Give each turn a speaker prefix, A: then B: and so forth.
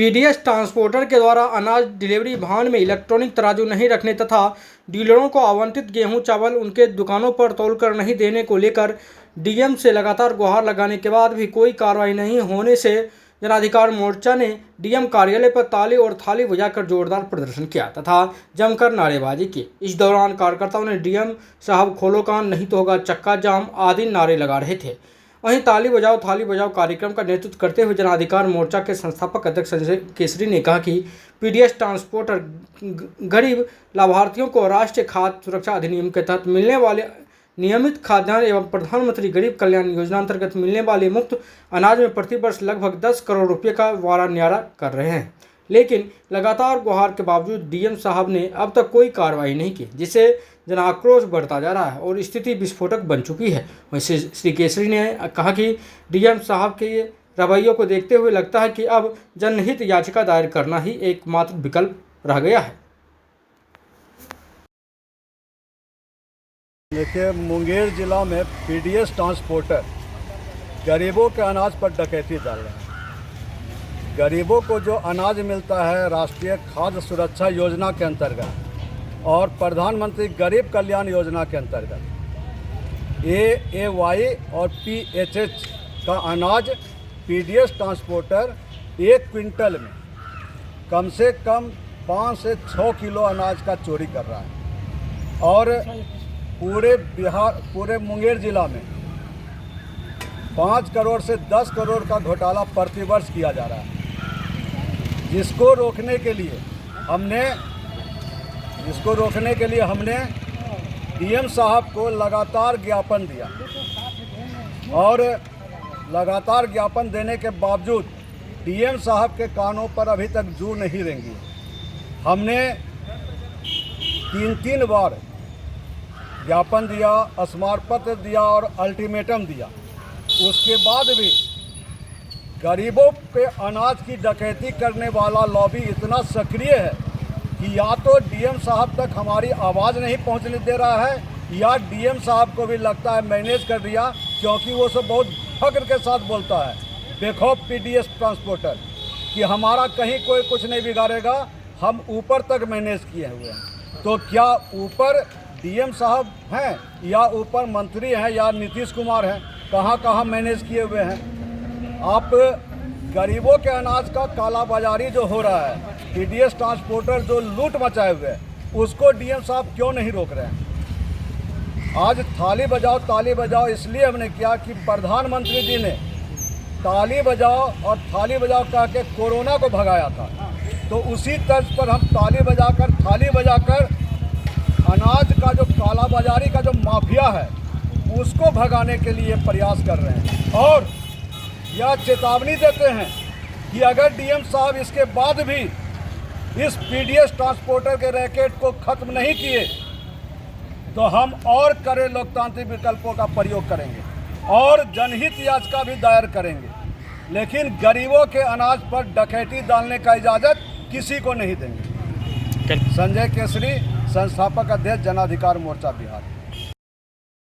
A: PDS transporter के द्वारा अनाज डिलीवरी वाहन में इलेक्ट्रॉनिक तराजू नहीं रखने तथा डीलरों को आवंटित गेहूं चावल उनके दुकानों पर तौलकर नहीं देने को लेकर डीएम से लगातार गुहार लगाने के बाद भी कोई कार्रवाई नहीं होने से जन अधिकार मोर्चा ने डीएम कार्यालय पर ताली और थाली बजाकर जोरदार प्रदर्शन किया तथा जमकर नारेबाजी की। इस दौरान कार्यकर्ताओं ने डीएम साहब खोलो कान नहीं तो होगा चक्का जाम आदि नारे लगा रहे थे। वहीं ताली बजाओ थाली बजाओ कार्यक्रम का नेतृत्व करते हुए जन अधिकार मोर्चा के संस्थापक अध्यक्ष संजय केसरी ने कहा कि पीडीएस ट्रांसपोर्टर गरीब लाभार्थियों को राष्ट्रीय खाद्य सुरक्षा अधिनियम के तहत मिलने वाले नियमित खाद्यान्न एवं प्रधानमंत्री गरीब कल्याण योजना अंतर्गत मिलने वाले मुफ्त अनाज में प्रति वर्ष लगभग 10 करोड़ रुपये का वारा न्यारा कर रहे हैं, लेकिन लगातार गुहार के बावजूद डीएम साहब ने अब तक कोई कार्रवाई नहीं की, जिससे जन आक्रोश बढ़ता जा रहा है और स्थिति विस्फोटक बन चुकी है। वैसे श्री केसरी ने कहा कि डीएम साहब के रवैयों को देखते हुए लगता है कि अब जनहित याचिका दायर करना ही एकमात्र विकल्प रह गया है।
B: देखिए, मुंगेर जिला में पीडीएस ट्रांसपोर्टर गरीबों के अनाज पर डकैती डाल रहे हैं। गरीबों को जो अनाज मिलता है राष्ट्रीय खाद्य सुरक्षा योजना के अंतर्गत और प्रधानमंत्री गरीब कल्याण योजना के अंतर्गत AAY और PHH का अनाज पीडीएस ट्रांसपोर्टर 1 क्विंटल में कम से कम 5 से 6 किलो अनाज का चोरी कर रहा है और पूरे मुंगेर जिला में 5 करोड़ से 10 करोड़ का घोटाला प्रतिवर्ष किया जा रहा है, जिसको रोकने के लिए हमने डीएम साहब को लगातार ज्ञापन दिया और लगातार ज्ञापन देने के बावजूद डीएम साहब के कानों पर अभी तक जू नहीं रेंगी। हमने 3 बार ज्ञापन दिया, स्मारक पत्र दिया और अल्टीमेटम दिया। उसके बाद भी गरीबों पे अनाज की डकैती करने वाला लॉबी इतना सक्रिय है कि या तो डीएम साहब तक हमारी आवाज़ नहीं पहुंचने दे रहा है या डीएम साहब को भी लगता है मैनेज कर दिया, क्योंकि वो सब बहुत फख्र के साथ बोलता है बेखौफ पीडीएस ट्रांसपोर्टर कि हमारा कहीं कोई कुछ नहीं बिगाड़ेगा, हम ऊपर तक मैनेज किए हुए हैं। तो क्या ऊपर डीएम साहब हैं या ऊपर मंत्री हैं या नीतीश कुमार हैं? कहाँ मैनेज किए हुए हैं? आप गरीबों के अनाज का काला बाजारी जो हो रहा है, पीडीएस ट्रांसपोर्टर जो लूट मचाए हुए हैं, उसको डीएम साहब क्यों नहीं रोक रहे हैं? आज थाली बजाओ ताली बजाओ इसलिए हमने किया कि प्रधानमंत्री जी ने ताली बजाओ और थाली बजाओ कह के कोरोना को भगाया था, तो उसी तर्ज पर हम ताली बजाकर थाली बजाकर अनाज का जो काला बाजारी का जो माफिया है उसको भगाने के लिए प्रयास कर रहे हैं और यह चेतावनी देते हैं कि अगर डीएम साहब इसके बाद भी इस पीडीएस ट्रांसपोर्टर के रैकेट को खत्म नहीं किए तो हम और कड़े लोकतांत्रिक विकल्पों का प्रयोग करेंगे और जनहित याचिका भी दायर करेंगे, लेकिन गरीबों के अनाज पर डकैती डालने का इजाज़त किसी को नहीं देंगे। संजय केसरी, संस्थापक अध्यक्ष जन अधिकार मोर्चा बिहार।